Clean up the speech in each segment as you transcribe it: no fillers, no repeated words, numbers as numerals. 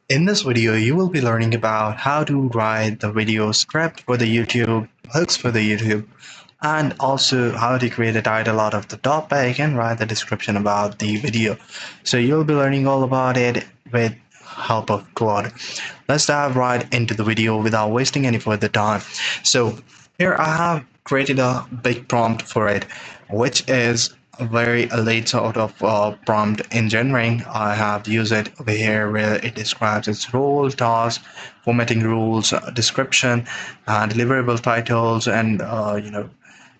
In this video, you will be learning about how to write the video script for the YouTube, hooks for the YouTube, and also how to create a title out of the topic and write the description about the video. So you'll be learning all about it with help of Claude. Let's dive right into the video without wasting any further time. So here I have created a big prompt for it, which is a very late sort of prompt engineering. I have used it over here where it describes its role, task, formatting rules, description, deliverable titles, and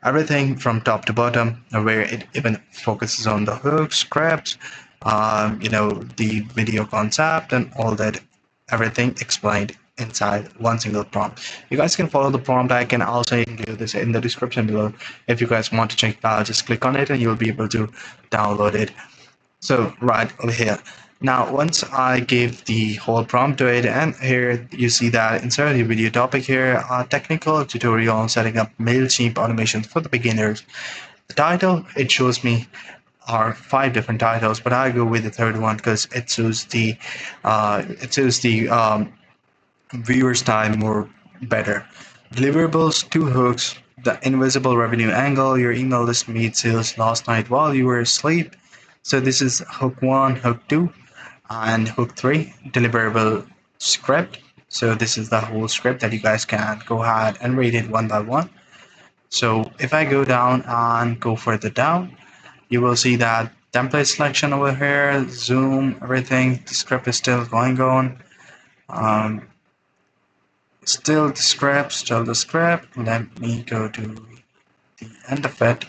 everything from top to bottom, where it even focuses on the hooks, scripts, the video concept, and all that, everything explained inside one single prompt. You guys can follow the prompt. I can also include this in the description below. If you guys want to check it out, just click on it and you'll be able to download it. So right over here. Now, once I give the whole prompt to it, and here you see that insert the video topic here, technical tutorial on setting up MailChimp automations for the beginners. The title, it shows me are 5 different titles, but I go with the third one because it suits the viewers time more better. Deliverables, 2 hooks, the invisible revenue angle, your email list made sales last night while you were asleep. So this is hook 1, hook 2, and hook 3, deliverable script. So this is the whole script that you guys can go ahead and read it one by one. So if I go down and go further down, you will see that template selection over here, zoom, everything. The script is still going on. Still the script. Let me go to the end of it.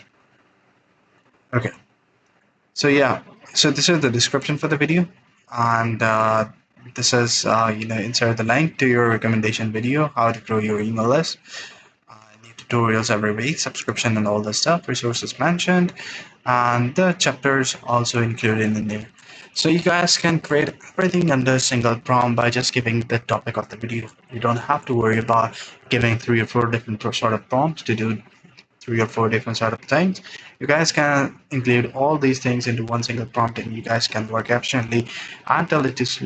Okay. So yeah, so this is the description for the video, and this is insert the link to your recommendation video, how to grow your email list. New tutorials every week, subscription and all the stuff, resources mentioned, and the chapters also included in there. So you guys can create everything under a single prompt by just giving the topic of the video. You don't have to worry about giving 3 or 4 different sort of prompts to do 3 or 4 different sort of things. You guys can include all these things into one single prompt, and you guys can work efficiently until it is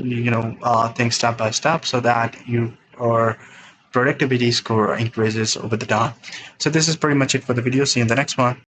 things step by step, so that your productivity score increases over the time. So this is pretty much it for the video. See you in the next one.